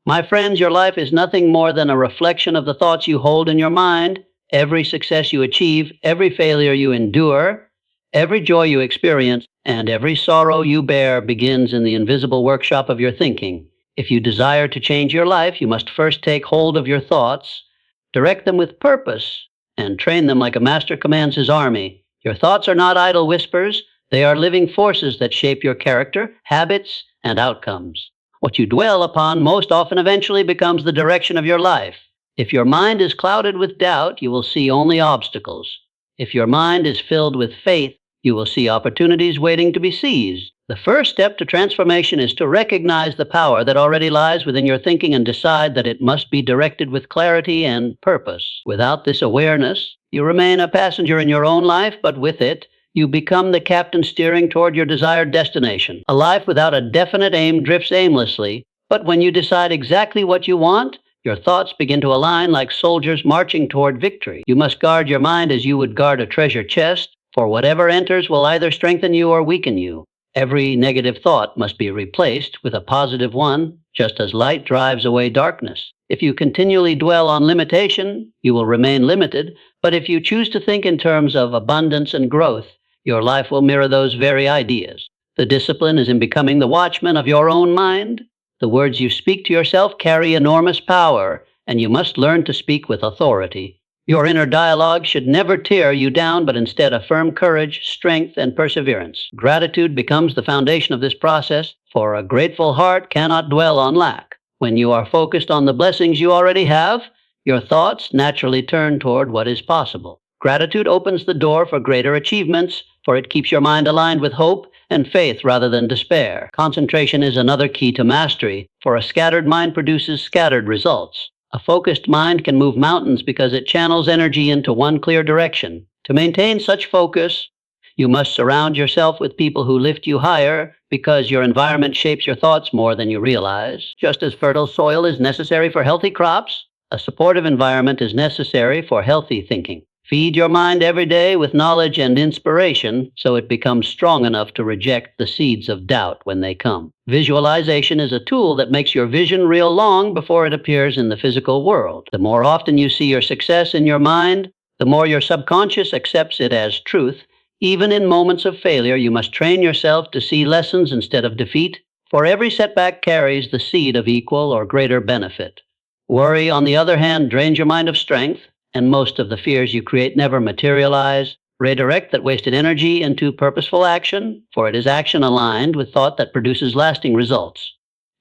My friends, your life is nothing more than a reflection of the thoughts you hold in your mind. Every success you achieve, every failure you endure, every joy you experience, and every sorrow you bear begins in the invisible workshop of your thinking. If you desire to change your life, you must first take hold of your thoughts, direct them with purpose, and train them like a master commands his army. Your thoughts are not idle whispers, they are living forces that shape your character, habits, and outcomes. What you dwell upon most often eventually becomes the direction of your life. If your mind is clouded with doubt, you will see only obstacles. If your mind is filled with faith, you will see opportunities waiting to be seized. The first step to transformation is to recognize the power that already lies within your thinking and decide that it must be directed with clarity and purpose. Without this awareness, you remain a passenger in your own life, but with it, you become the captain steering toward your desired destination. A life without a definite aim drifts aimlessly, but when you decide exactly what you want, your thoughts begin to align like soldiers marching toward victory. You must guard your mind as you would guard a treasure chest, for whatever enters will either strengthen you or weaken you. Every negative thought must be replaced with a positive one, just as light drives away darkness. If you continually dwell on limitation, you will remain limited, but if you choose to think in terms of abundance and growth, your life will mirror those very ideas. The discipline is in becoming the watchman of your own mind. The words you speak to yourself carry enormous power, and you must learn to speak with authority. Your inner dialogue should never tear you down, but instead affirm courage, strength, and perseverance. Gratitude becomes the foundation of this process, for a grateful heart cannot dwell on lack. When you are focused on the blessings you already have, your thoughts naturally turn toward what is possible. Gratitude opens the door for greater achievements, for it keeps your mind aligned with hope and faith rather than despair. Concentration is another key to mastery, for a scattered mind produces scattered results. A focused mind can move mountains because it channels energy into one clear direction. To maintain such focus, you must surround yourself with people who lift you higher, because your environment shapes your thoughts more than you realize. Just as fertile soil is necessary for healthy crops, a supportive environment is necessary for healthy thinking. Feed your mind every day with knowledge and inspiration so it becomes strong enough to reject the seeds of doubt when they come. Visualization is a tool that makes your vision real long before it appears in the physical world. The more often you see your success in your mind, the more your subconscious accepts it as truth. Even in moments of failure, you must train yourself to see lessons instead of defeat, for every setback carries the seed of equal or greater benefit. Worry, on the other hand, drains your mind of strength, and most of the fears you create never materialize. Redirect that wasted energy into purposeful action, for it is action aligned with thought that produces lasting results.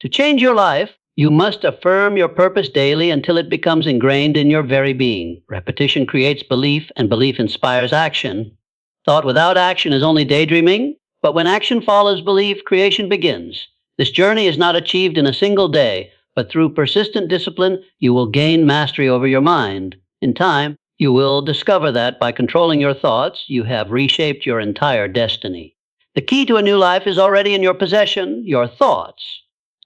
To change your life, you must affirm your purpose daily until it becomes ingrained in your very being. Repetition creates belief, and belief inspires action. Thought without action is only daydreaming, but when action follows belief, creation begins. This journey is not achieved in a single day, but through persistent discipline, you will gain mastery over your mind. In time, you will discover that by controlling your thoughts, you have reshaped your entire destiny. The key to a new life is already in your possession, your thoughts.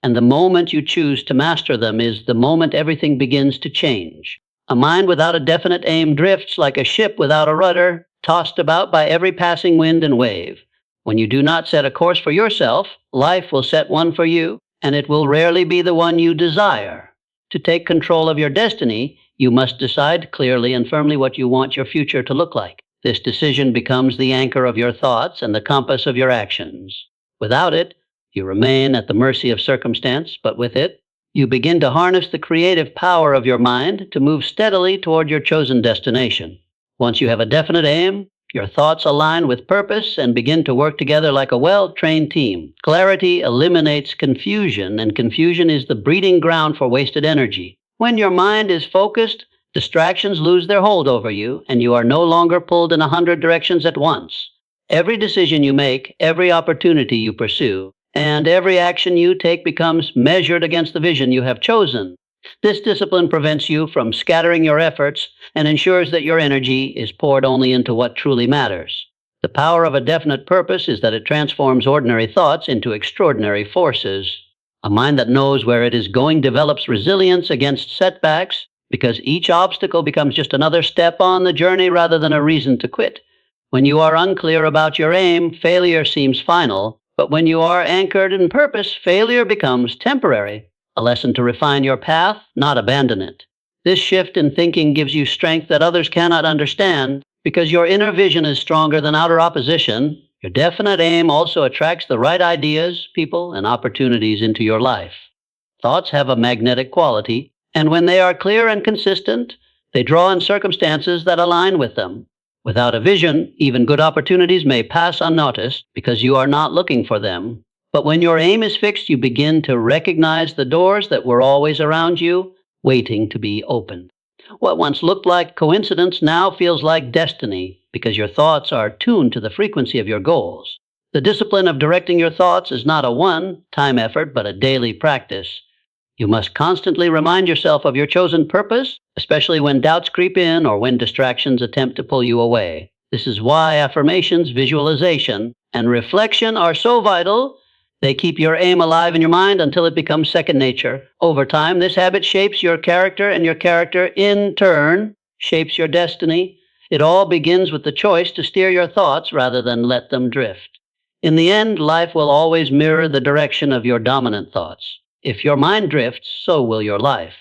And the moment you choose to master them is the moment everything begins to change. A mind without a definite aim drifts like a ship without a rudder, tossed about by every passing wind and wave. When you do not set a course for yourself, life will set one for you, and it will rarely be the one you desire. To take control of your destiny, you must decide clearly and firmly what you want your future to look like. This decision becomes the anchor of your thoughts and the compass of your actions. Without it, you remain at the mercy of circumstance, but with it, you begin to harness the creative power of your mind to move steadily toward your chosen destination. Once you have a definite aim, your thoughts align with purpose and begin to work together like a well-trained team. Clarity eliminates confusion, and confusion is the breeding ground for wasted energy. When your mind is focused, distractions lose their hold over you, and you are no longer pulled in 100 directions at once. Every decision you make, every opportunity you pursue, and every action you take becomes measured against the vision you have chosen. This discipline prevents you from scattering your efforts and ensures that your energy is poured only into what truly matters. The power of a definite purpose is that it transforms ordinary thoughts into extraordinary forces. A mind that knows where it is going develops resilience against setbacks, because each obstacle becomes just another step on the journey rather than a reason to quit. When you are unclear about your aim, failure seems final, but when you are anchored in purpose, failure becomes temporary. a lesson to refine your path, not abandon it. This shift in thinking gives you strength that others cannot understand because your inner vision is stronger than outer opposition. Your definite aim also attracts the right ideas, people, and opportunities into your life. Thoughts have a magnetic quality, and when they are clear and consistent, they draw in circumstances that align with them. Without a vision, even good opportunities may pass unnoticed because you are not looking for them. But when your aim is fixed, you begin to recognize the doors that were always around you, waiting to be opened. What once looked like coincidence now feels like destiny because your thoughts are tuned to the frequency of your goals. The discipline of directing your thoughts is not a one-time effort, but a daily practice. You must constantly remind yourself of your chosen purpose, especially when doubts creep in or when distractions attempt to pull you away. This is why affirmations, visualization, and reflection are so vital. They keep your aim alive in your mind until it becomes second nature. Over time, this habit shapes your character, and your character, in turn, shapes your destiny. It all begins with the choice to steer your thoughts rather than let them drift. In the end, life will always mirror the direction of your dominant thoughts. If your mind drifts, so will your life.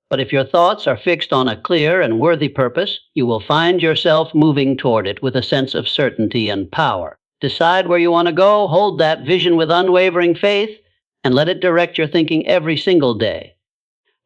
But if your thoughts are fixed on a clear and worthy purpose, you will find yourself moving toward it with a sense of certainty and power. Decide where you want to go, hold that vision with unwavering faith, and let it direct your thinking every single day.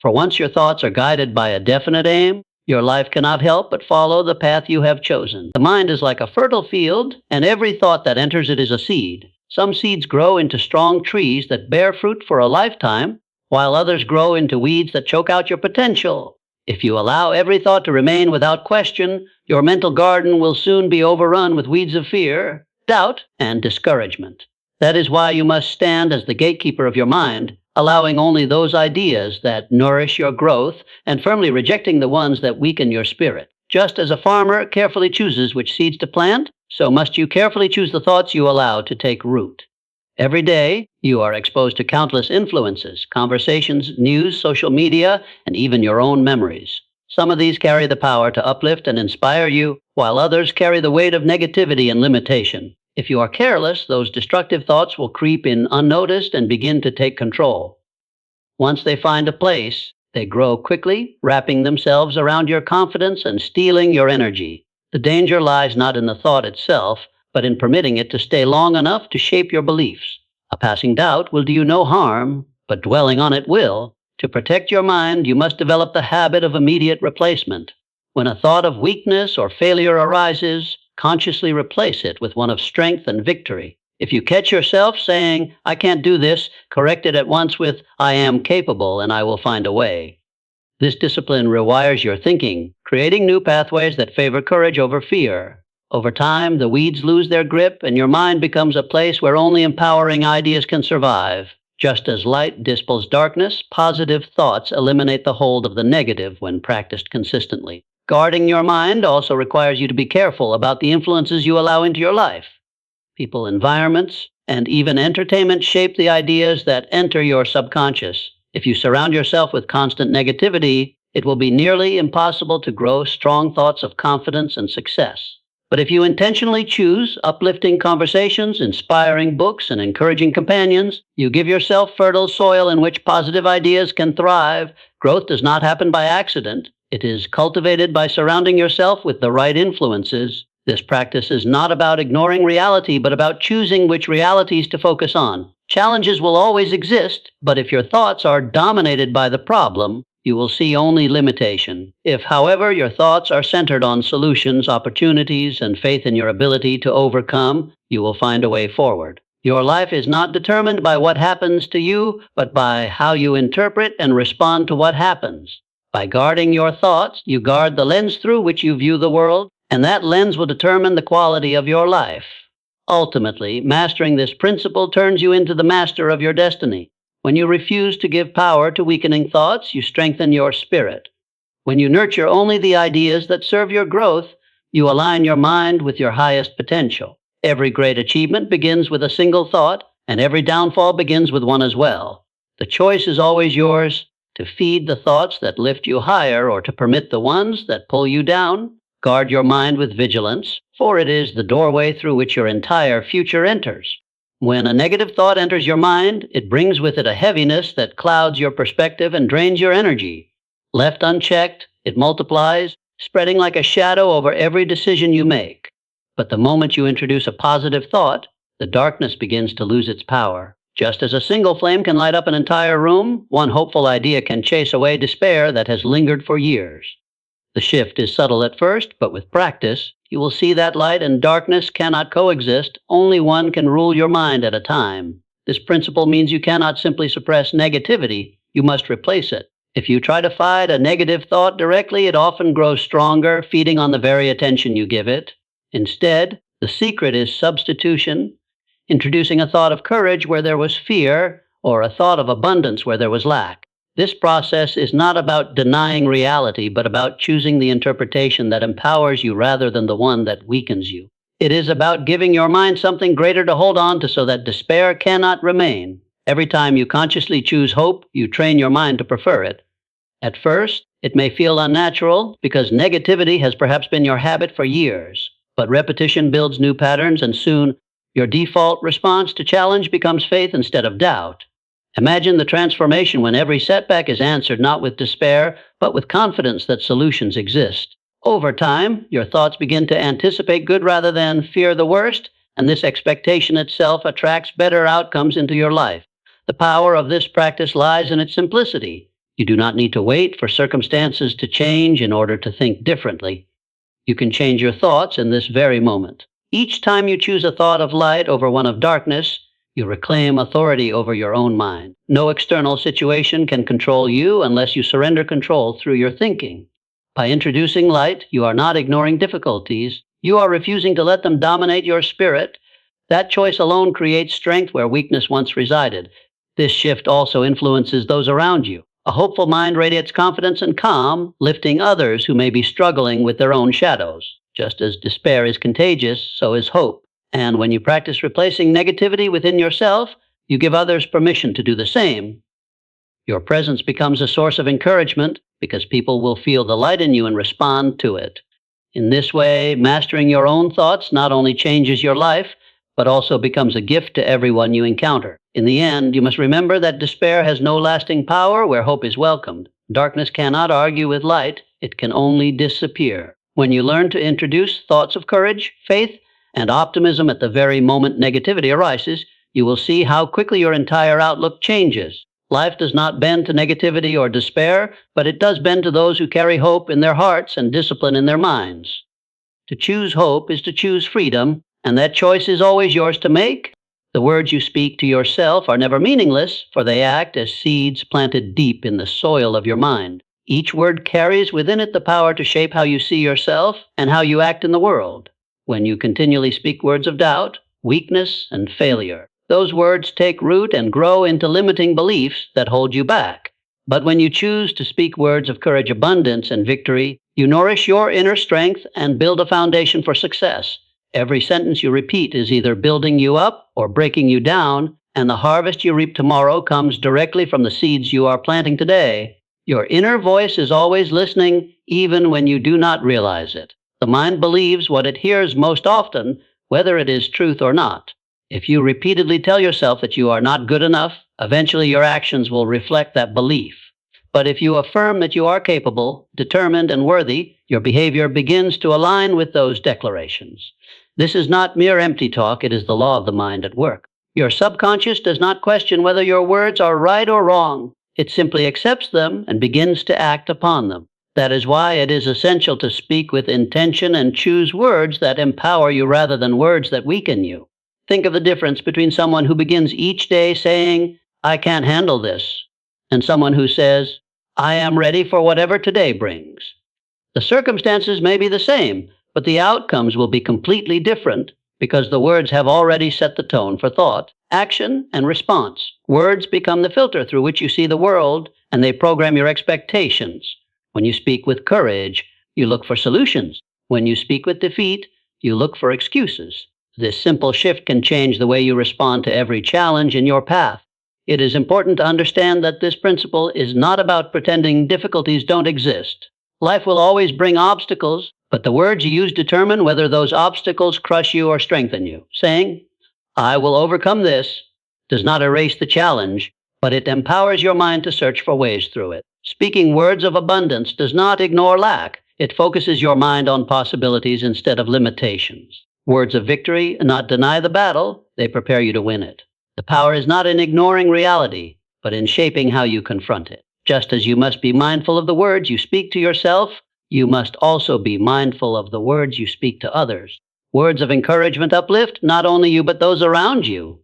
For once your thoughts are guided by a definite aim, your life cannot help but follow the path you have chosen. The mind is like a fertile field, and every thought that enters it is a seed. Some seeds grow into strong trees that bear fruit for a lifetime, while others grow into weeds that choke out your potential. If you allow every thought to remain without question, your mental garden will soon be overrun with weeds of fear, doubt, and discouragement. That is why you must stand as the gatekeeper of your mind, allowing only those ideas that nourish your growth and firmly rejecting the ones that weaken your spirit. Just as a farmer carefully chooses which seeds to plant, so must you carefully choose the thoughts you allow to take root. Every day, you are exposed to countless influences, conversations, news, social media, and even your own memories. Some of these carry the power to uplift and inspire you, while others carry the weight of negativity and limitation. If you are careless, those destructive thoughts will creep in unnoticed and begin to take control. Once they find a place, they grow quickly, wrapping themselves around your confidence and stealing your energy. The danger lies not in the thought itself, but in permitting it to stay long enough to shape your beliefs. A passing doubt will do you no harm, but dwelling on it will. To protect your mind, you must develop the habit of immediate replacement. When a thought of weakness or failure arises, consciously replace it with one of strength and victory. If you catch yourself saying, "I can't do this," correct it at once with, "I am capable and I will find a way." This discipline rewires your thinking, creating new pathways that favor courage over fear. Over time, the weeds lose their grip and your mind becomes a place where only empowering ideas can survive. Just as light dispels darkness, positive thoughts eliminate the hold of the negative when practiced consistently. Guarding your mind also requires you to be careful about the influences you allow into your life. People, environments, and even entertainment shape the ideas that enter your subconscious. If you surround yourself with constant negativity, it will be nearly impossible to grow strong thoughts of confidence and success. But if you intentionally choose uplifting conversations, inspiring books, and encouraging companions, you give yourself fertile soil in which positive ideas can thrive. Growth does not happen by accident. It is cultivated by surrounding yourself with the right influences. This practice is not about ignoring reality, but about choosing which realities to focus on. Challenges will always exist, but if your thoughts are dominated by the problem, you will see only limitation. If, however, your thoughts are centered on solutions, opportunities, and faith in your ability to overcome, you will find a way forward. Your life is not determined by what happens to you, but by how you interpret and respond to what happens. By guarding your thoughts, you guard the lens through which you view the world, and that lens will determine the quality of your life. Ultimately, mastering this principle turns you into the master of your destiny. When you refuse to give power to weakening thoughts, you strengthen your spirit. When you nurture only the ideas that serve your growth, you align your mind with your highest potential. Every great achievement begins with a single thought, and every downfall begins with one as well. The choice is always yours, to feed the thoughts that lift you higher or to permit the ones that pull you down. Guard your mind with vigilance, for it is the doorway through which your entire future enters. When a negative thought enters your mind, it brings with it a heaviness that clouds your perspective and drains your energy. Left unchecked, it multiplies, spreading like a shadow over every decision you make. But the moment you introduce a positive thought, the darkness begins to lose its power. Just as a single flame can light up an entire room, one hopeful idea can chase away despair that has lingered for years. The shift is subtle at first, but with practice, you will see that light and darkness cannot coexist. Only one can rule your mind at a time. This principle means you cannot simply suppress negativity, you must replace it. If you try to fight a negative thought directly, it often grows stronger, feeding on the very attention you give it. Instead, the secret is substitution, introducing a thought of courage where there was fear, or a thought of abundance where there was lack. This process is not about denying reality, but about choosing the interpretation that empowers you rather than the one that weakens you. It is about giving your mind something greater to hold on to so that despair cannot remain. Every time you consciously choose hope, you train your mind to prefer it. At first, it may feel unnatural because negativity has perhaps been your habit for years, but repetition builds new patterns, and soon your default response to challenge becomes faith instead of doubt. Imagine the transformation when every setback is answered not with despair, but with confidence that solutions exist. Over time, your thoughts begin to anticipate good rather than fear the worst, and this expectation itself attracts better outcomes into your life. The power of this practice lies in its simplicity. You do not need to wait for circumstances to change in order to think differently. You can change your thoughts in this very moment. Each time you choose a thought of light over one of darkness, you reclaim authority over your own mind. No external situation can control you unless you surrender control through your thinking. By introducing light, you are not ignoring difficulties. You are refusing to let them dominate your spirit. That choice alone creates strength where weakness once resided. This shift also influences those around you. A hopeful mind radiates confidence and calm, lifting others who may be struggling with their own shadows. Just as despair is contagious, so is hope. And when you practice replacing negativity within yourself, you give others permission to do the same. Your presence becomes a source of encouragement because people will feel the light in you and respond to it. In this way, mastering your own thoughts not only changes your life, but also becomes a gift to everyone you encounter. In the end, you must remember that despair has no lasting power where hope is welcomed. Darkness cannot argue with light, it can only disappear. When you learn to introduce thoughts of courage, faith, and optimism at the very moment negativity arises, you will see how quickly your entire outlook changes. Life does not bend to negativity or despair, but it does bend to those who carry hope in their hearts and discipline in their minds. To choose hope is to choose freedom, and that choice is always yours to make. The words you speak to yourself are never meaningless, for they act as seeds planted deep in the soil of your mind. Each word carries within it the power to shape how you see yourself and how you act in the world. When you continually speak words of doubt, weakness, and failure, those words take root and grow into limiting beliefs that hold you back. But when you choose to speak words of courage, abundance, and victory, you nourish your inner strength and build a foundation for success. Every sentence you repeat is either building you up or breaking you down, and the harvest you reap tomorrow comes directly from the seeds you are planting today. Your inner voice is always listening, even when you do not realize it. The mind believes what it hears most often, whether it is truth or not. If you repeatedly tell yourself that you are not good enough, eventually your actions will reflect that belief. But if you affirm that you are capable, determined, and worthy, your behavior begins to align with those declarations. This is not mere empty talk, it is the law of the mind at work. Your subconscious does not question whether your words are right or wrong. It simply accepts them and begins to act upon them. That is why it is essential to speak with intention and choose words that empower you rather than words that weaken you. Think of the difference between someone who begins each day saying, "I can't handle this," and someone who says, "I am ready for whatever today brings." The circumstances may be the same, but the outcomes will be completely different because the words have already set the tone for thought, action, and response. Words become the filter through which you see the world, and they program your expectations. When you speak with courage, you look for solutions. When you speak with defeat, you look for excuses. This simple shift can change the way you respond to every challenge in your path. It is important to understand that this principle is not about pretending difficulties don't exist. Life will always bring obstacles, but the words you use determine whether those obstacles crush you or strengthen you. Saying, "I will overcome this," does not erase the challenge, but it empowers your mind to search for ways through it. Speaking words of abundance does not ignore lack. It focuses your mind on possibilities instead of limitations. Words of victory not deny the battle, they prepare you to win it. The power is not in ignoring reality, but in shaping how you confront it. Just as you must be mindful of the words you speak to yourself, you must also be mindful of the words you speak to others. Words of encouragement uplift not only you but those around you.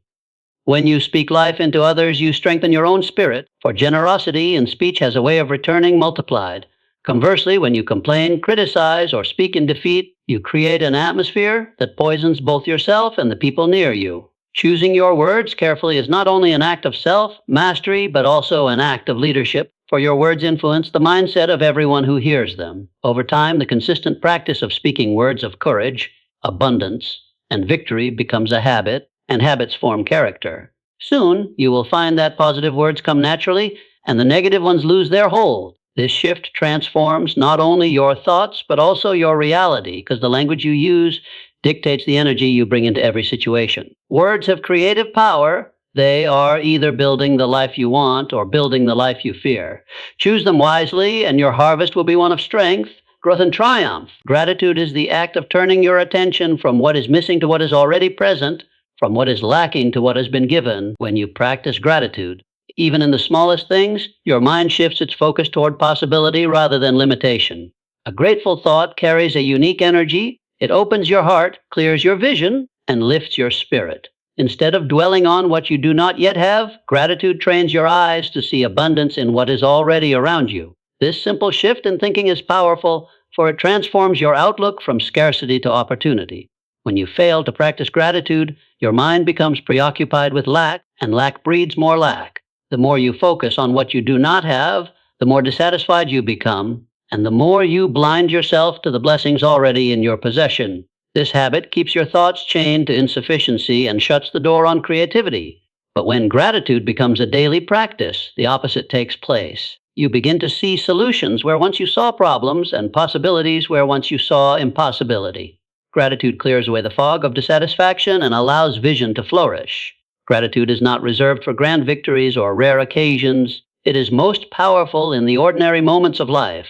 When you speak life into others, you strengthen your own spirit, for generosity in speech has a way of returning multiplied. Conversely, when you complain, criticize, or speak in defeat, you create an atmosphere that poisons both yourself and the people near you. Choosing your words carefully is not only an act of self-mastery, but also an act of leadership, for your words influence the mindset of everyone who hears them. Over time, the consistent practice of speaking words of courage, abundance, and victory becomes a habit, and habits form character. Soon, you will find that positive words come naturally, and the negative ones lose their hold. This shift transforms not only your thoughts, but also your reality, because the language you use dictates the energy you bring into every situation. Words have creative power. They are either building the life you want or building the life you fear. Choose them wisely, and your harvest will be one of strength, growth, and triumph. Gratitude is the act of turning your attention from what is missing to what is already present, from what is lacking to what has been given. When you practice gratitude, even in the smallest things, your mind shifts its focus toward possibility rather than limitation. A grateful thought carries a unique energy. It opens your heart, clears your vision, and lifts your spirit. Instead of dwelling on what you do not yet have, gratitude trains your eyes to see abundance in what is already around you. This simple shift in thinking is powerful, for it transforms your outlook from scarcity to opportunity. When you fail to practice gratitude, your mind becomes preoccupied with lack, and lack breeds more lack. The more you focus on what you do not have, the more dissatisfied you become, and the more you blind yourself to the blessings already in your possession. This habit keeps your thoughts chained to insufficiency and shuts the door on creativity. But when gratitude becomes a daily practice, the opposite takes place. You begin to see solutions where once you saw problems, and possibilities where once you saw impossibility. Gratitude clears away the fog of dissatisfaction and allows vision to flourish. Gratitude is not reserved for grand victories or rare occasions. It is most powerful in the ordinary moments of life.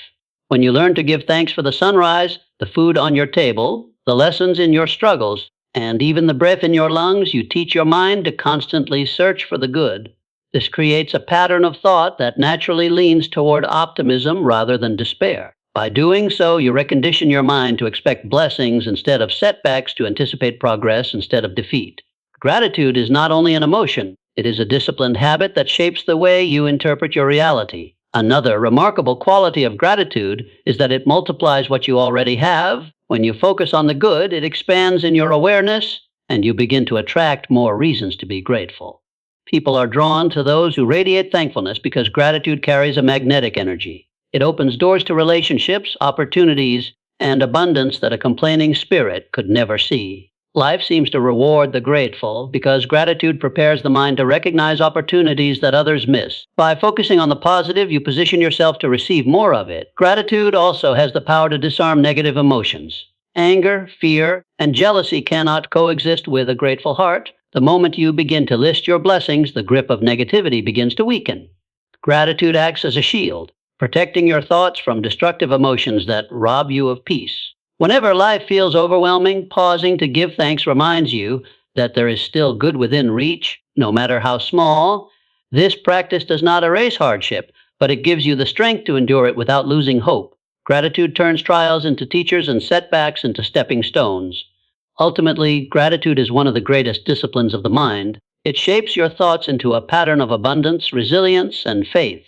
When you learn to give thanks for the sunrise, the food on your table, the lessons in your struggles, and even the breath in your lungs, you teach your mind to constantly search for the good. This creates a pattern of thought that naturally leans toward optimism rather than despair. By doing so, you recondition your mind to expect blessings instead of setbacks, to anticipate progress instead of defeat. Gratitude is not only an emotion, it is a disciplined habit that shapes the way you interpret your reality. Another remarkable quality of gratitude is that it multiplies what you already have. When you focus on the good, it expands in your awareness, and you begin to attract more reasons to be grateful. People are drawn to those who radiate thankfulness because gratitude carries a magnetic energy. It opens doors to relationships, opportunities, and abundance that a complaining spirit could never see. Life seems to reward the grateful because gratitude prepares the mind to recognize opportunities that others miss. By focusing on the positive, you position yourself to receive more of it. Gratitude also has the power to disarm negative emotions. Anger, fear, and jealousy cannot coexist with a grateful heart. The moment you begin to list your blessings, the grip of negativity begins to weaken. Gratitude acts as a shield, protecting your thoughts from destructive emotions that rob you of peace. Whenever life feels overwhelming, pausing to give thanks reminds you that there is still good within reach, no matter how small. This practice does not erase hardship, but it gives you the strength to endure it without losing hope. Gratitude turns trials into teachers and setbacks into stepping stones. Ultimately, gratitude is one of the greatest disciplines of the mind. It shapes your thoughts into a pattern of abundance, resilience, and faith.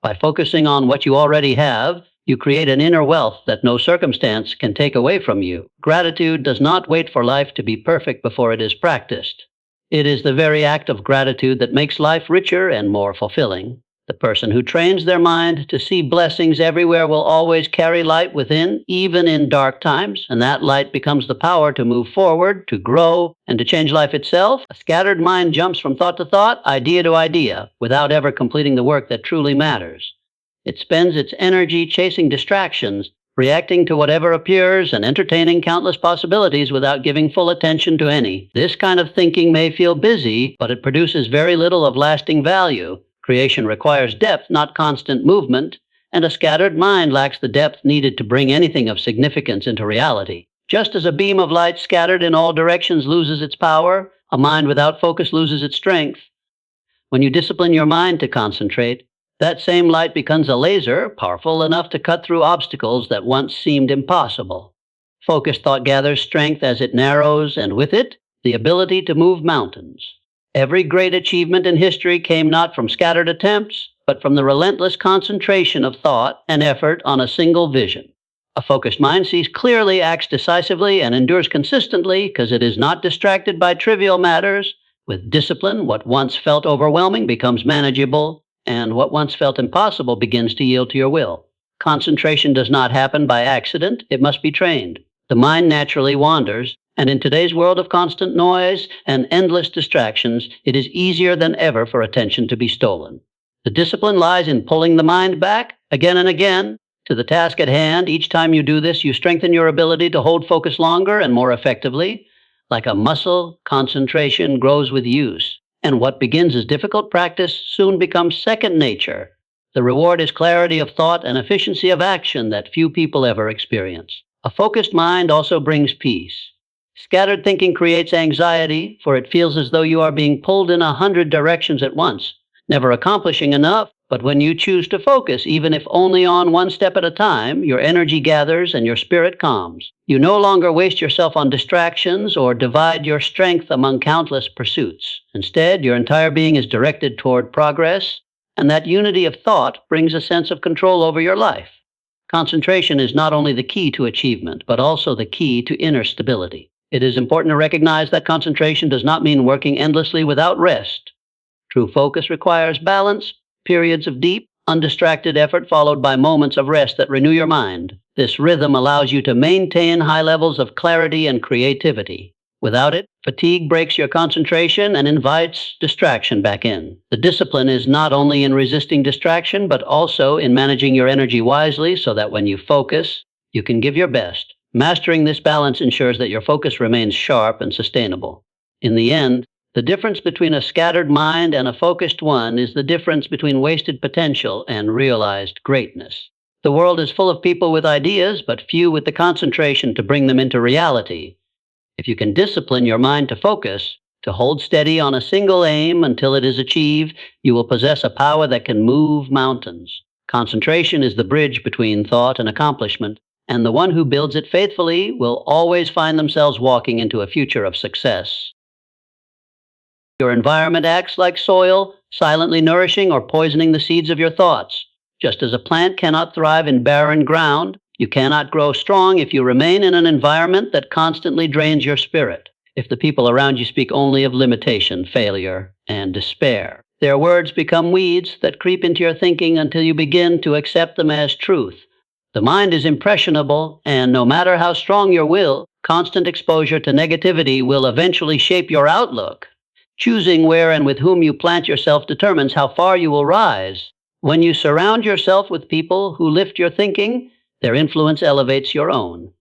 By focusing on what you already have, you create an inner wealth that no circumstance can take away from you. Gratitude does not wait for life to be perfect before it is practiced. It is the very act of gratitude that makes life richer and more fulfilling. The person who trains their mind to see blessings everywhere will always carry light within, even in dark times, and that light becomes the power to move forward, to grow, and to change life itself. A scattered mind jumps from thought to thought, idea to idea, without ever completing the work that truly matters. It spends its energy chasing distractions, reacting to whatever appears and entertaining countless possibilities without giving full attention to any. This kind of thinking may feel busy, but it produces very little of lasting value. Creation requires depth, not constant movement, and a scattered mind lacks the depth needed to bring anything of significance into reality. Just as a beam of light scattered in all directions loses its power, a mind without focus loses its strength. When you discipline your mind to concentrate, that same light becomes a laser, powerful enough to cut through obstacles that once seemed impossible. Focused thought gathers strength as it narrows, and with it, the ability to move mountains. Every great achievement in history came not from scattered attempts, but from the relentless concentration of thought and effort on a single vision. A focused mind sees clearly, acts decisively, and endures consistently because it is not distracted by trivial matters. With discipline, what once felt overwhelming becomes manageable, and what once felt impossible begins to yield to your will. Concentration does not happen by accident, it must be trained. The mind naturally wanders, and in today's world of constant noise and endless distractions, it is easier than ever for attention to be stolen. The discipline lies in pulling the mind back, again and again, to the task at hand. Each time you do this, you strengthen your ability to hold focus longer and more effectively. Like a muscle, concentration grows with use, and what begins as difficult practice soon becomes second nature. The reward is clarity of thought and efficiency of action that few people ever experience. A focused mind also brings peace. Scattered thinking creates anxiety, for it feels as though you are being pulled in 100 directions at once, never accomplishing enough. But when you choose to focus, even if only on one step at a time, your energy gathers and your spirit calms. You no longer waste yourself on distractions or divide your strength among countless pursuits. Instead, your entire being is directed toward progress, and that unity of thought brings a sense of control over your life. Concentration is not only the key to achievement, but also the key to inner stability. It is important to recognize that concentration does not mean working endlessly without rest. True focus requires balance, periods of deep, undistracted effort followed by moments of rest that renew your mind. This rhythm allows you to maintain high levels of clarity and creativity. Without it, fatigue breaks your concentration and invites distraction back in. The discipline is not only in resisting distraction, but also in managing your energy wisely so that when you focus, you can give your best. Mastering this balance ensures that your focus remains sharp and sustainable. In the end, the difference between a scattered mind and a focused one is the difference between wasted potential and realized greatness. The world is full of people with ideas, but few with the concentration to bring them into reality. If you can discipline your mind to focus, to hold steady on a single aim until it is achieved, you will possess a power that can move mountains. Concentration is the bridge between thought and accomplishment, and the one who builds it faithfully will always find themselves walking into a future of success. Your environment acts like soil, silently nourishing or poisoning the seeds of your thoughts. Just as a plant cannot thrive in barren ground, you cannot grow strong if you remain in an environment that constantly drains your spirit. If the people around you speak only of limitation, failure, and despair, their words become weeds that creep into your thinking until you begin to accept them as truth. The mind is impressionable, and no matter how strong your will, constant exposure to negativity will eventually shape your outlook. Choosing where and with whom you plant yourself determines how far you will rise. When you surround yourself with people who lift your thinking, their influence elevates your own.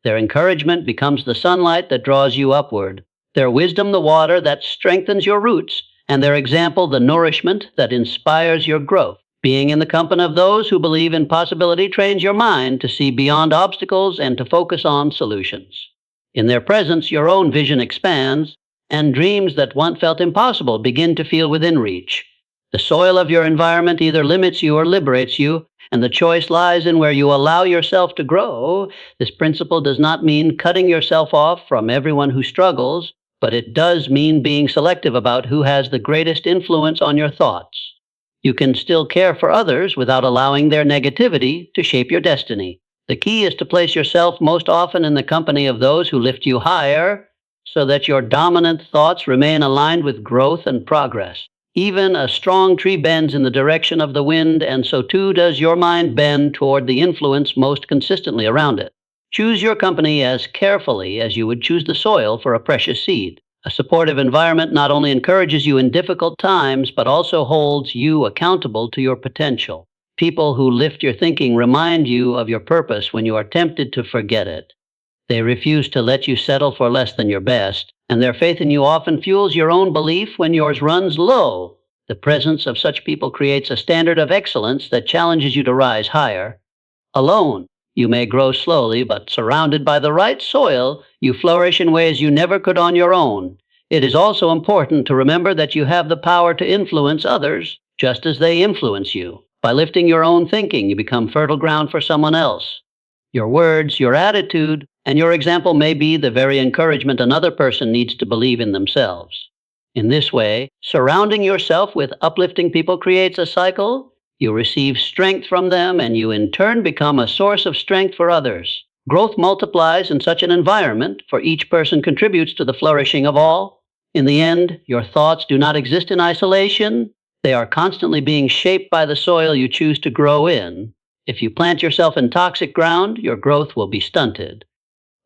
Their encouragement becomes the sunlight that draws you upward, their wisdom the water that strengthens your roots, and their example the nourishment that inspires your growth. Being in the company of those who believe in possibility trains your mind to see beyond obstacles and to focus on solutions. In their presence, your own vision expands, and dreams that once felt impossible begin to feel within reach. The soil of your environment either limits you or liberates you, and the choice lies in where you allow yourself to grow. This principle does not mean cutting yourself off from everyone who struggles, but it does mean being selective about who has the greatest influence on your thoughts. You can still care for others without allowing their negativity to shape your destiny. The key is to place yourself most often in the company of those who lift you higher, so that your dominant thoughts remain aligned with growth and progress. Even a strong tree bends in the direction of the wind, and so too does your mind bend toward the influence most consistently around it. Choose your company as carefully as you would choose the soil for a precious seed. A supportive environment not only encourages you in difficult times, but also holds you accountable to your potential. People who lift your thinking remind you of your purpose when you are tempted to forget it. They refuse to let you settle for less than your best, and their faith in you often fuels your own belief when yours runs low. The presence of such people creates a standard of excellence that challenges you to rise higher. Alone, you may grow slowly, but surrounded by the right soil, you flourish in ways you never could on your own. It is also important to remember that you have the power to influence others, just as they influence you. By lifting your own thinking, you become fertile ground for someone else. Your words, your attitude, and your example may be the very encouragement another person needs to believe in themselves. In this way, surrounding yourself with uplifting people creates a cycle. You receive strength from them, and you in turn become a source of strength for others. Growth multiplies in such an environment, for each person contributes to the flourishing of all. In the end, your thoughts do not exist in isolation. They are constantly being shaped by the soil you choose to grow in. If you plant yourself in toxic ground, your growth will be stunted.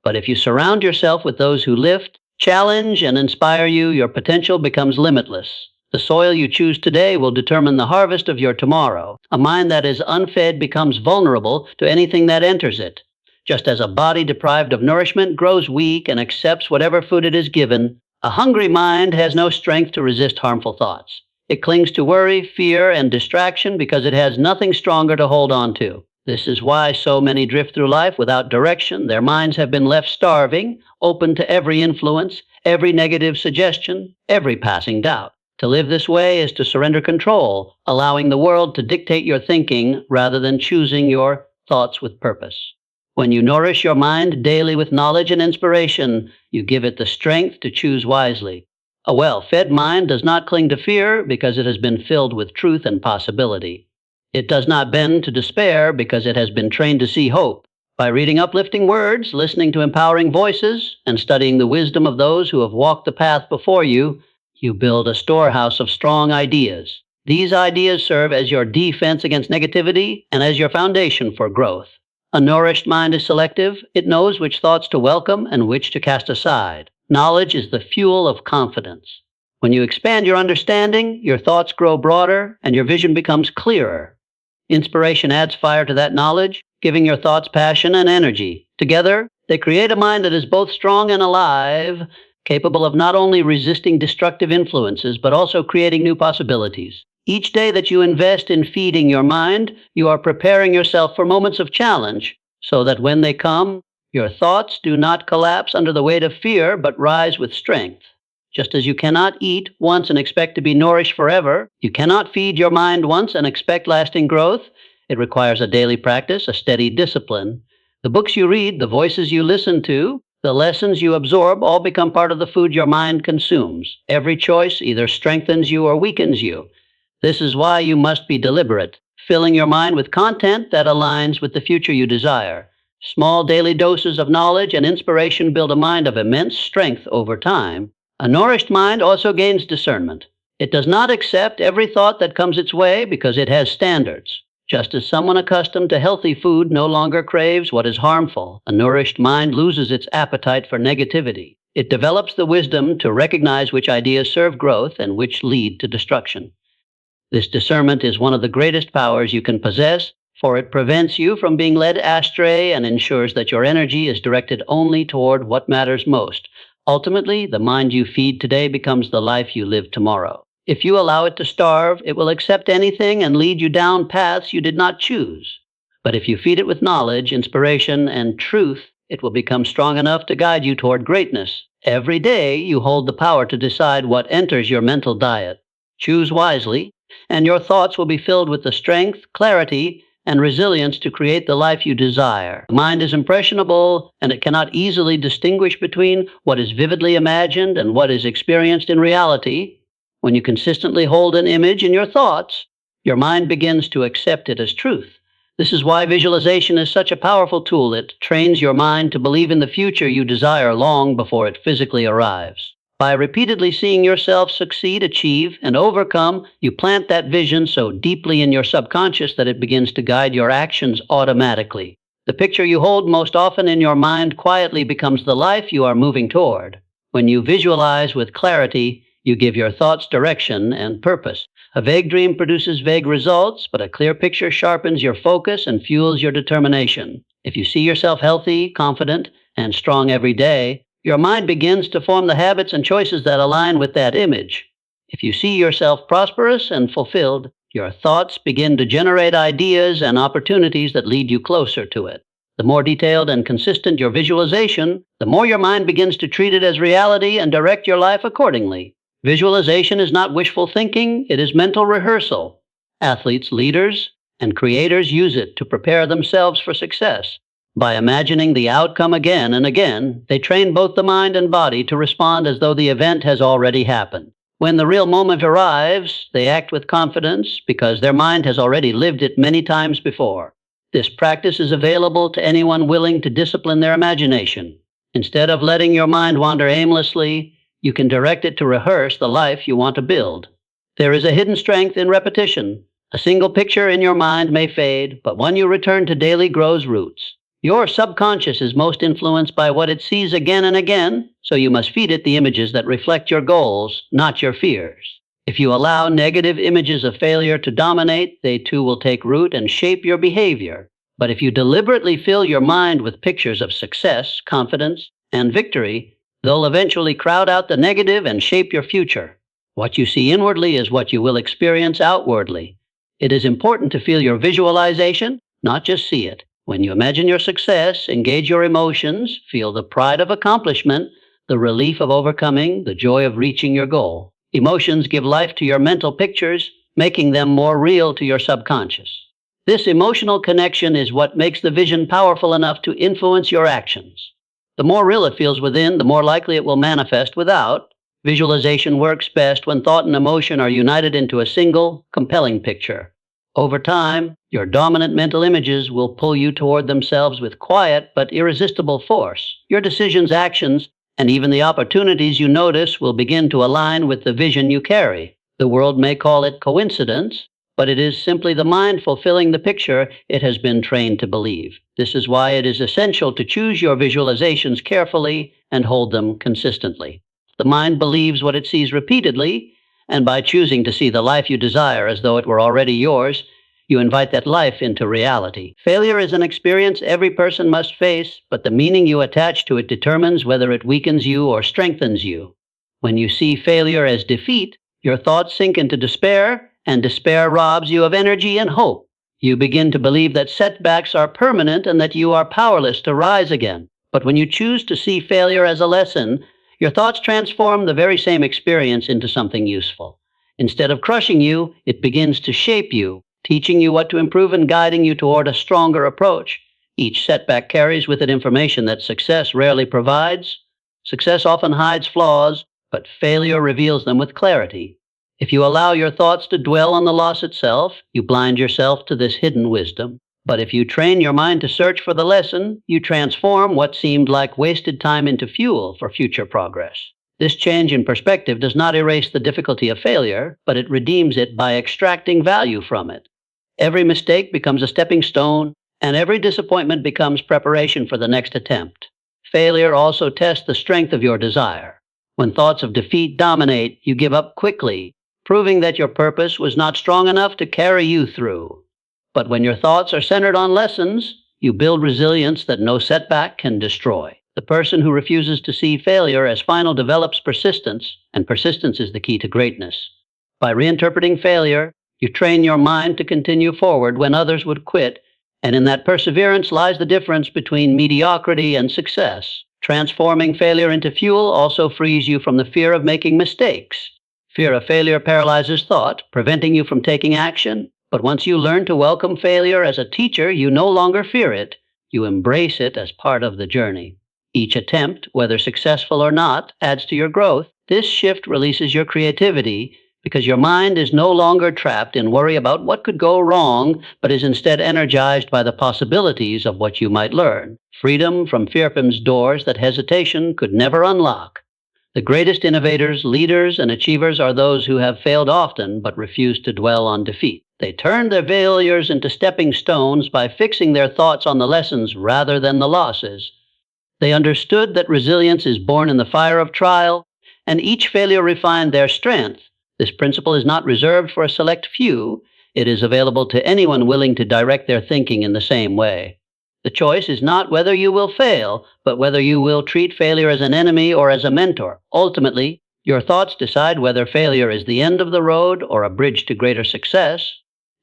But if you surround yourself with those who lift, challenge, and inspire you, your potential becomes limitless. The soil you choose today will determine the harvest of your tomorrow. A mind that is unfed becomes vulnerable to anything that enters it. Just as a body deprived of nourishment grows weak and accepts whatever food it is given, a hungry mind has no strength to resist harmful thoughts. It clings to worry, fear, and distraction because it has nothing stronger to hold on to. This is why so many drift through life without direction. Their minds have been left starving, open to every influence, every negative suggestion, every passing doubt. To live this way is to surrender control, allowing the world to dictate your thinking rather than choosing your thoughts with purpose. When you nourish your mind daily with knowledge and inspiration, you give it the strength to choose wisely. A well-fed mind does not cling to fear because it has been filled with truth and possibility. It does not bend to despair because it has been trained to see hope. By reading uplifting words, listening to empowering voices, and studying the wisdom of those who have walked the path before you, you build a storehouse of strong ideas. These ideas serve as your defense against negativity and as your foundation for growth. A nourished mind is selective. It knows which thoughts to welcome and which to cast aside. Knowledge is the fuel of confidence. When you expand your understanding, your thoughts grow broader and your vision becomes clearer. Inspiration adds fire to that knowledge, giving your thoughts passion and energy. Together, they create a mind that is both strong and alive, capable of not only resisting destructive influences, but also creating new possibilities. Each day that you invest in feeding your mind, you are preparing yourself for moments of challenge, so that when they come, your thoughts do not collapse under the weight of fear, but rise with strength. Just as you cannot eat once and expect to be nourished forever, you cannot feed your mind once and expect lasting growth. It requires a daily practice, a steady discipline. The books you read, the voices you listen to, the lessons you absorb all become part of the food your mind consumes. Every choice either strengthens you or weakens you. This is why you must be deliberate, filling your mind with content that aligns with the future you desire. Small daily doses of knowledge and inspiration build a mind of immense strength over time. A nourished mind also gains discernment. It does not accept every thought that comes its way because it has standards. Just as someone accustomed to healthy food no longer craves what is harmful, a nourished mind loses its appetite for negativity. It develops the wisdom to recognize which ideas serve growth and which lead to destruction. This discernment is one of the greatest powers you can possess, for it prevents you from being led astray and ensures that your energy is directed only toward what matters most. Ultimately, the mind you feed today becomes the life you live tomorrow. If you allow it to starve, it will accept anything and lead you down paths you did not choose. But if you feed it with knowledge, inspiration, and truth, it will become strong enough to guide you toward greatness. Every day, you hold the power to decide what enters your mental diet. Choose wisely, and your thoughts will be filled with the strength, clarity, and resilience to create the life you desire. The mind is impressionable, and it cannot easily distinguish between what is vividly imagined and what is experienced in reality. When you consistently hold an image in your thoughts, your mind begins to accept it as truth. This is why visualization is such a powerful tool. It trains your mind to believe in the future you desire long before it physically arrives. By repeatedly seeing yourself succeed, achieve, and overcome, you plant that vision so deeply in your subconscious that it begins to guide your actions automatically. The picture you hold most often in your mind quietly becomes the life you are moving toward. When you visualize with clarity, You give your thoughts direction and purpose. A vague dream produces vague results, but a clear picture sharpens your focus and fuels your determination. If you see yourself healthy, confident, and strong every day, your mind begins to form the habits and choices that align with that image. If you see yourself prosperous and fulfilled, your thoughts begin to generate ideas and opportunities that lead you closer to it. The more detailed and consistent your visualization, the more your mind begins to treat it as reality and direct your life accordingly. Visualization is not wishful thinking, it is mental rehearsal. Athletes, leaders, and creators use it to prepare themselves for success. By imagining the outcome again and again, they train both the mind and body to respond as though the event has already happened. When the real moment arrives, they act with confidence because their mind has already lived it many times before. This practice is available to anyone willing to discipline their imagination. Instead of letting your mind wander aimlessly, you can direct it to rehearse the life you want to build. There is a hidden strength in repetition. A single picture in your mind may fade, but one you return to daily grows roots. Your subconscious is most influenced by what it sees again and again, so you must feed it the images that reflect your goals, not your fears. If you allow negative images of failure to dominate, they too will take root and shape your behavior. But if you deliberately fill your mind with pictures of success, confidence, and victory, they'll eventually crowd out the negative and shape your future. What you see inwardly is what you will experience outwardly. It is important to feel your visualization, not just see it. When you imagine your success, engage your emotions, feel the pride of accomplishment, the relief of overcoming, the joy of reaching your goal. Emotions give life to your mental pictures, making them more real to your subconscious. This emotional connection is what makes the vision powerful enough to influence your actions. The more real it feels within, the more likely it will manifest without. Visualization works best when thought and emotion are united into a single, compelling picture. Over time, your dominant mental images will pull you toward themselves with quiet but irresistible force. Your decisions, actions, and even the opportunities you notice will begin to align with the vision you carry. The world may call it coincidence, but it is simply the mind fulfilling the picture it has been trained to believe. This is why it is essential to choose your visualizations carefully and hold them consistently. The mind believes what it sees repeatedly, and by choosing to see the life you desire as though it were already yours, you invite that life into reality. Failure is an experience every person must face, but the meaning you attach to it determines whether it weakens you or strengthens you. When you see failure as defeat, your thoughts sink into despair, and despair robs you of energy and hope. You begin to believe that setbacks are permanent and that you are powerless to rise again. But when you choose to see failure as a lesson, your thoughts transform the very same experience into something useful. Instead of crushing you, it begins to shape you, teaching you what to improve and guiding you toward a stronger approach. Each setback carries with it information that success rarely provides. Success often hides flaws, but failure reveals them with clarity. If you allow your thoughts to dwell on the loss itself, you blind yourself to this hidden wisdom. But if you train your mind to search for the lesson, you transform what seemed like wasted time into fuel for future progress. This change in perspective does not erase the difficulty of failure, but it redeems it by extracting value from it. Every mistake becomes a stepping stone, and every disappointment becomes preparation for the next attempt. Failure also tests the strength of your desire. When thoughts of defeat dominate, you give up quickly, proving that your purpose was not strong enough to carry you through. But when your thoughts are centered on lessons, you build resilience that no setback can destroy. The person who refuses to see failure as final develops persistence, and persistence is the key to greatness. By reinterpreting failure, you train your mind to continue forward when others would quit, and in that perseverance lies the difference between mediocrity and success. Transforming failure into fuel also frees you from the fear of making mistakes. Fear of failure paralyzes thought, preventing you from taking action. But once you learn to welcome failure as a teacher, you no longer fear it. You embrace it as part of the journey. Each attempt, whether successful or not, adds to your growth. This shift releases your creativity because your mind is no longer trapped in worry about what could go wrong, but is instead energized by the possibilities of what you might learn. Freedom from fear opens doors that hesitation could never unlock. The greatest innovators, leaders, and achievers are those who have failed often but refuse to dwell on defeat. They turned their failures into stepping stones by fixing their thoughts on the lessons rather than the losses. They understood that resilience is born in the fire of trial, and each failure refined their strength. This principle is not reserved for a select few. It is available to anyone willing to direct their thinking in the same way. The choice is not whether you will fail, but whether you will treat failure as an enemy or as a mentor. Ultimately, your thoughts decide whether failure is the end of the road or a bridge to greater success.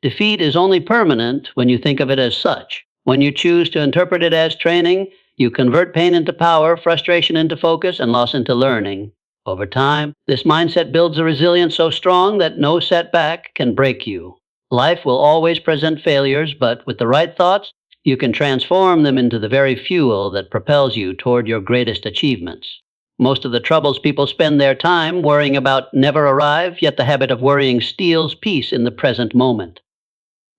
Defeat is only permanent when you think of it as such. When you choose to interpret it as training, you convert pain into power, frustration into focus, and loss into learning. Over time, this mindset builds a resilience so strong that no setback can break you. Life will always present failures, but with the right thoughts, you can transform them into the very fuel that propels you toward your greatest achievements. Most of the troubles people spend their time worrying about never arrive, yet the habit of worrying steals peace in the present moment.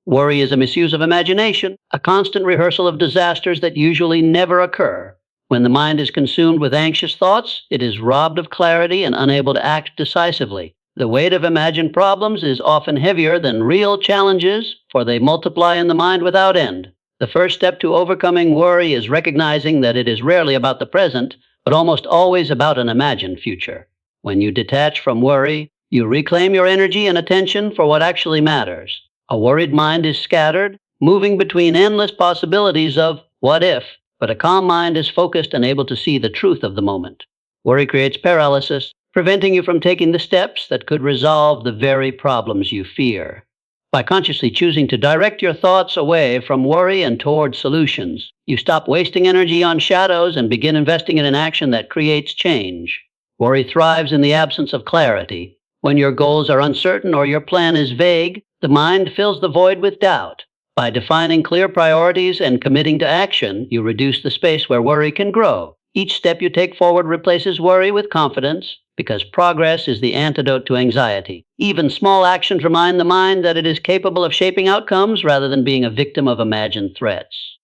Worry is a misuse of imagination, a constant rehearsal of disasters that usually never occur. When the mind is consumed with anxious thoughts, it is robbed of clarity and unable to act decisively. The weight of imagined problems is often heavier than real challenges, for they multiply in the mind without end. The first step to overcoming worry is recognizing that it is rarely about the present, but almost always about an imagined future. When you detach from worry, you reclaim your energy and attention for what actually matters. A worried mind is scattered, moving between endless possibilities of what if, but a calm mind is focused and able to see the truth of the moment. Worry creates paralysis, preventing you from taking the steps that could resolve the very problems you fear. By consciously choosing to direct your thoughts away from worry and toward solutions, you stop wasting energy on shadows and begin investing it in action that creates change. Worry thrives in the absence of clarity. When your goals are uncertain or your plan is vague, the mind fills the void with doubt. By defining clear priorities and committing to action, you reduce the space where worry can grow. Each step you take forward replaces worry with confidence, because progress is the antidote to anxiety. Even small actions remind the mind that it is capable of shaping outcomes rather than being a victim of imagined threats.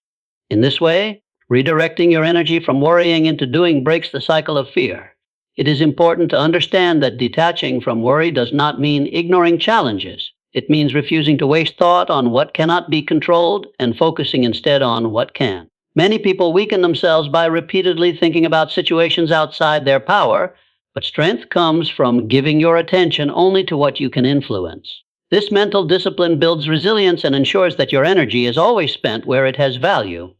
In this way, redirecting your energy from worrying into doing breaks the cycle of fear. It is important to understand that detaching from worry does not mean ignoring challenges. It means refusing to waste thought on what cannot be controlled and focusing instead on what can. Many people weaken themselves by repeatedly thinking about situations outside their power, but strength comes from giving your attention only to what you can influence. This mental discipline builds resilience and ensures that your energy is always spent where it has value.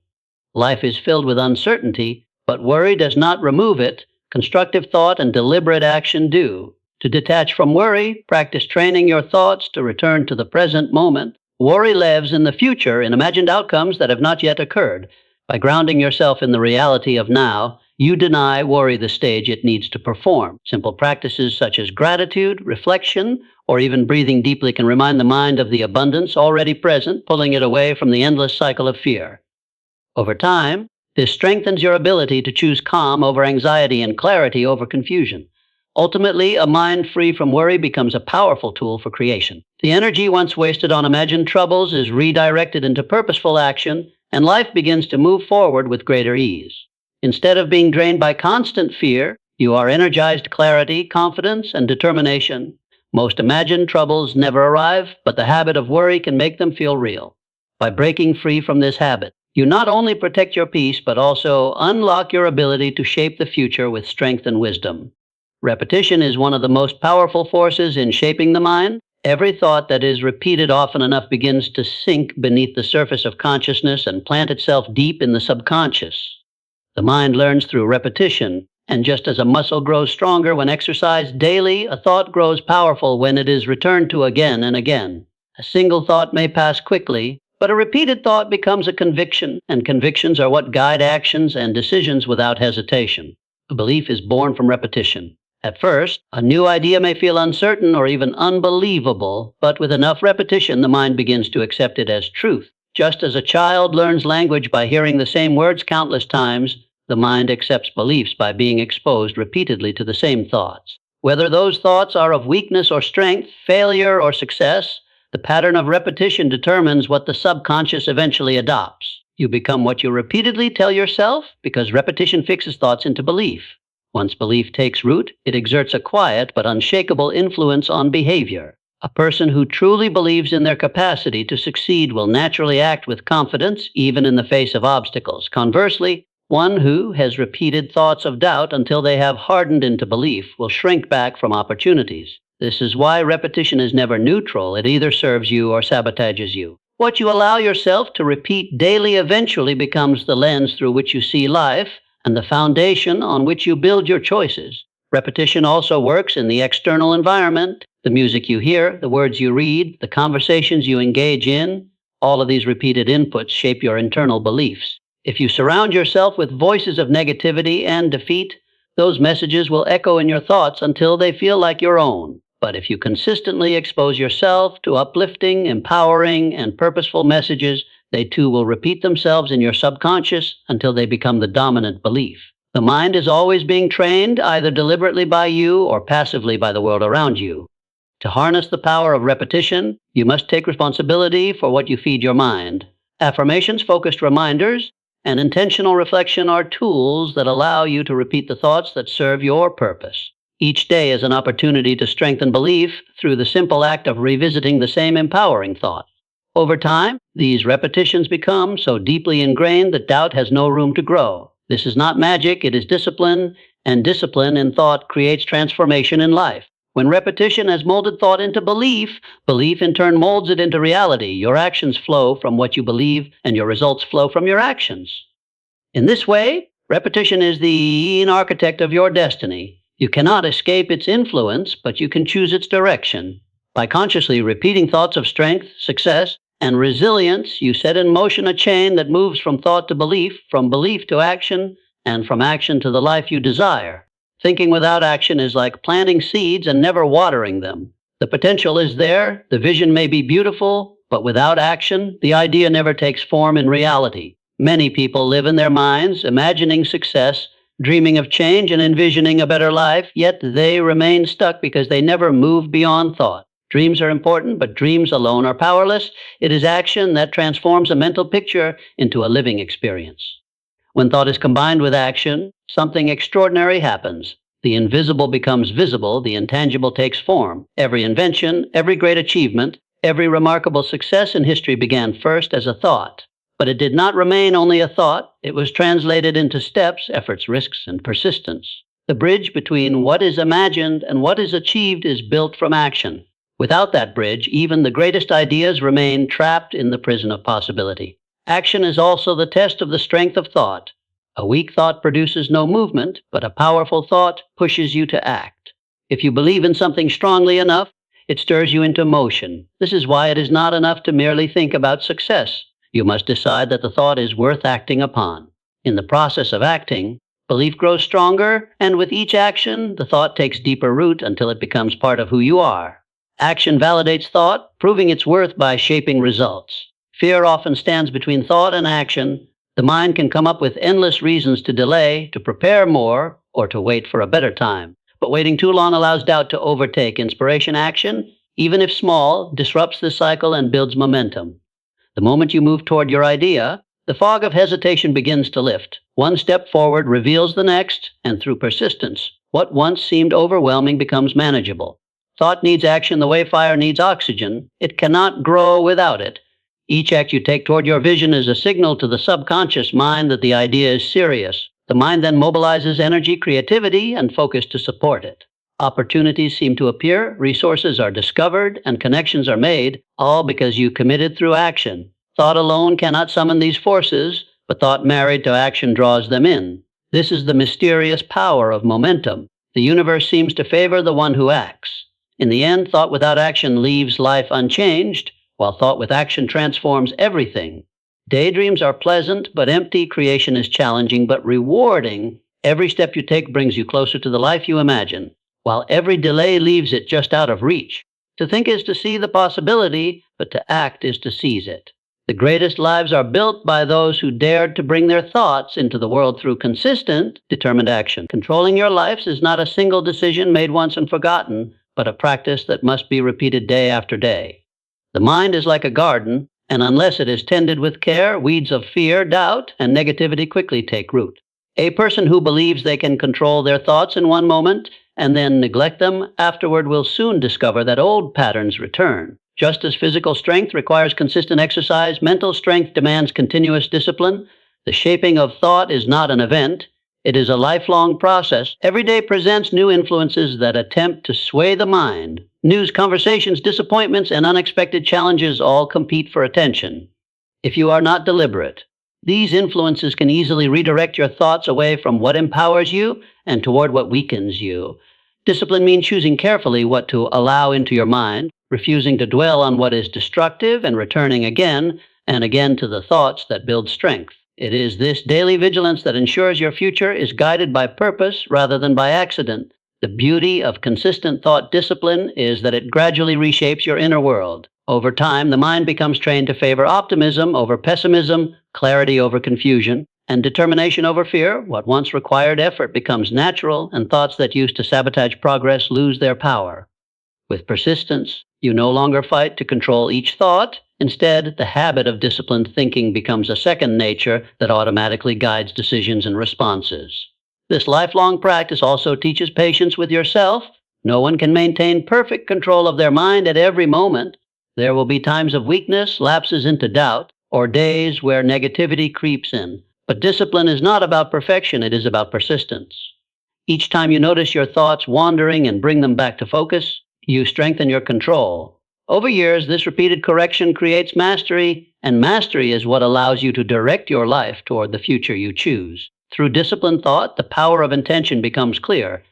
Life is filled with uncertainty, but worry does not remove it. Constructive thought and deliberate action do. To detach from worry, practice training your thoughts to return to the present moment. Worry lives in the future in imagined outcomes that have not yet occurred. By grounding yourself in the reality of now, you deny worry the stage it needs to perform. Simple practices such as gratitude, reflection, or even breathing deeply can remind the mind of the abundance already present, pulling it away from the endless cycle of fear. Over time, this strengthens your ability to choose calm over anxiety and clarity over confusion. Ultimately, a mind free from worry becomes a powerful tool for creation. The energy once wasted on imagined troubles is redirected into purposeful action, and life begins to move forward with greater ease. Instead of being drained by constant fear, you are energized clarity, confidence, and determination. Most imagined troubles never arrive, but the habit of worry can make them feel real. By breaking free from this habit, you not only protect your peace, but also unlock your ability to shape the future with strength and wisdom. Repetition is one of the most powerful forces in shaping the mind. Every thought that is repeated often enough begins to sink beneath the surface of consciousness and plant itself deep in the subconscious. The mind learns through repetition, and just as a muscle grows stronger when exercised daily, a thought grows powerful when it is returned to again and again. A single thought may pass quickly, but a repeated thought becomes a conviction, and convictions are what guide actions and decisions without hesitation. A belief is born from repetition. At first, a new idea may feel uncertain or even unbelievable, but with enough repetition, the mind begins to accept it as truth. Just as a child learns language by hearing the same words countless times, the mind accepts beliefs by being exposed repeatedly to the same thoughts. Whether those thoughts are of weakness or strength, failure or success, the pattern of repetition determines what the subconscious eventually adopts. You become what you repeatedly tell yourself because repetition fixes thoughts into belief. Once belief takes root, it exerts a quiet but unshakable influence on behavior. A person who truly believes in their capacity to succeed will naturally act with confidence, even in the face of obstacles. Conversely, One who has repeated thoughts of doubt until they have hardened into belief will shrink back from opportunities. This is why repetition is never neutral. It either serves you or sabotages you. What you allow yourself to repeat daily eventually becomes the lens through which you see life and the foundation on which you build your choices. Repetition also works in the external environment. The music you hear, the words you read, the conversations you engage in, all of these repeated inputs shape your internal beliefs. If you surround yourself with voices of negativity and defeat, those messages will echo in your thoughts until they feel like your own. But if you consistently expose yourself to uplifting, empowering, and purposeful messages, they too will repeat themselves in your subconscious until they become the dominant belief. The mind is always being trained, either deliberately by you or passively by the world around you. To harness the power of repetition, you must take responsibility for what you feed your mind. Affirmations, focused reminders, and intentional reflection are tools that allow you to repeat the thoughts that serve your purpose. Each day is an opportunity to strengthen belief through the simple act of revisiting the same empowering thought. Over time, these repetitions become so deeply ingrained that doubt has no room to grow. This is not magic, it is discipline, and discipline in thought creates transformation in life. When repetition has molded thought into belief, belief in turn molds it into reality. Your actions flow from what you believe, and your results flow from your actions. In this way, repetition is the architect of your destiny. You cannot escape its influence, but you can choose its direction. By consciously repeating thoughts of strength, success, and resilience, you set in motion a chain that moves from thought to belief, from belief to action, and from action to the life you desire. Thinking without action is like planting seeds and never watering them. The potential is there, the vision may be beautiful, but without action, the idea never takes form in reality. Many people live in their minds, imagining success, dreaming of change and envisioning a better life, yet they remain stuck because they never move beyond thought. Dreams are important, but dreams alone are powerless. It is action that transforms a mental picture into a living experience. When thought is combined with action, something extraordinary happens. The invisible becomes visible, the intangible takes form. Every invention, every great achievement, every remarkable success in history began first as a thought. But it did not remain only a thought. It was translated into steps, efforts, risks, and persistence. The bridge between what is imagined and what is achieved is built from action. Without that bridge, even the greatest ideas remain trapped in the prison of possibility. Action is also the test of the strength of thought. A weak thought produces no movement, but a powerful thought pushes you to act. If you believe in something strongly enough, it stirs you into motion. This is why it is not enough to merely think about success. You must decide that the thought is worth acting upon. In the process of acting, belief grows stronger, and with each action, the thought takes deeper root until it becomes part of who you are. Action validates thought, proving its worth by shaping results. Fear often stands between thought and action. The mind can come up with endless reasons to delay, to prepare more, or to wait for a better time. But waiting too long allows doubt to overtake inspiration. Action, even if small, disrupts this cycle and builds momentum. The moment you move toward your idea, the fog of hesitation begins to lift. One step forward reveals the next, and through persistence, what once seemed overwhelming becomes manageable. Thought needs action the way fire needs oxygen. It cannot grow without it. Each act you take toward your vision is a signal to the subconscious mind that the idea is serious. The mind then mobilizes energy, creativity, and focus to support it. Opportunities seem to appear, resources are discovered, and connections are made, all because you committed through action. Thought alone cannot summon these forces, but thought married to action draws them in. This is the mysterious power of momentum. The universe seems to favor the one who acts. In the end, thought without action leaves life unchanged, while thought with action transforms everything. Daydreams are pleasant but empty. Creation is challenging but rewarding. Every step you take brings you closer to the life you imagine, while every delay leaves it just out of reach. To think is to see the possibility, but to act is to seize it. The greatest lives are built by those who dared to bring their thoughts into the world through consistent, determined action. Controlling your lives is not a single decision made once and forgotten, but a practice that must be repeated day after day. The mind is like a garden, and unless it is tended with care, weeds of fear, doubt, and negativity quickly take root. A person who believes they can control their thoughts in one moment and then neglect them afterward will soon discover that old patterns return. Just as physical strength requires consistent exercise, mental strength demands continuous discipline. The shaping of thought is not an event. It is a lifelong process. Every day presents new influences that attempt to sway the mind. News, conversations, disappointments, and unexpected challenges all compete for attention. If you are not deliberate, these influences can easily redirect your thoughts away from what empowers you and toward what weakens you. Discipline means choosing carefully what to allow into your mind, refusing to dwell on what is destructive, and returning again and again to the thoughts that build strength. It is this daily vigilance that ensures your future is guided by purpose rather than by accident. The beauty of consistent thought discipline is that it gradually reshapes your inner world. Over time, the mind becomes trained to favor optimism over pessimism, clarity over confusion, and determination over fear. What once required effort becomes natural, and thoughts that used to sabotage progress lose their power. With persistence, you no longer fight to control each thought. Instead, the habit of disciplined thinking becomes a second nature that automatically guides decisions and responses. This lifelong practice also teaches patience with yourself. No one can maintain perfect control of their mind at every moment. There will be times of weakness, lapses into doubt, or days where negativity creeps in. But discipline is not about perfection, it is about persistence. Each time you notice your thoughts wandering and bring them back to focus, you strengthen your control. Over years, this repeated correction creates mastery, and mastery is what allows you to direct your life toward the future you choose. Through disciplined thought, the power of intention becomes clear.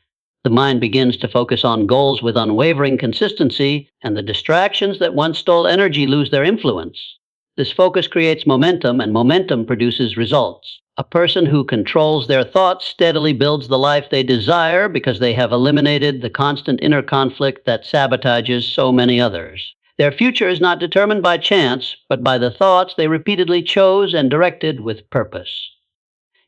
The mind begins to focus on goals with unwavering consistency, and the distractions that once stole energy lose their influence. This focus creates momentum, and momentum produces results. A person who controls their thoughts steadily builds the life they desire because they have eliminated the constant inner conflict that sabotages so many others. Their future is not determined by chance, but by the thoughts they repeatedly chose and directed with purpose.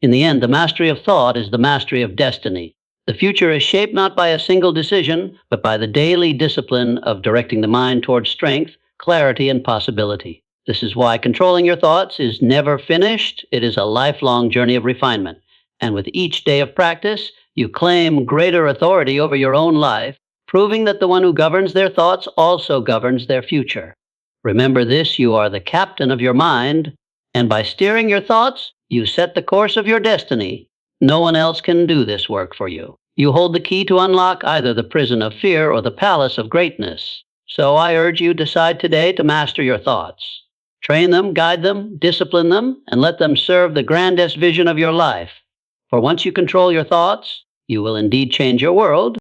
In the end, the mastery of thought is the mastery of destiny. The future is shaped not by a single decision, but by the daily discipline of directing the mind towards strength, clarity, and possibility. This is why controlling your thoughts is never finished. It is a lifelong journey of refinement. And with each day of practice, you claim greater authority over your own life, proving that the one who governs their thoughts also governs their future. Remember this, you are the captain of your mind, and by steering your thoughts, you set the course of your destiny. No one else can do this work for you. You hold the key to unlock either the prison of fear or the palace of greatness. So I urge you, decide today to master your thoughts. Train them, guide them, discipline them, and let them serve the grandest vision of your life. For once you control your thoughts, you will indeed change your world.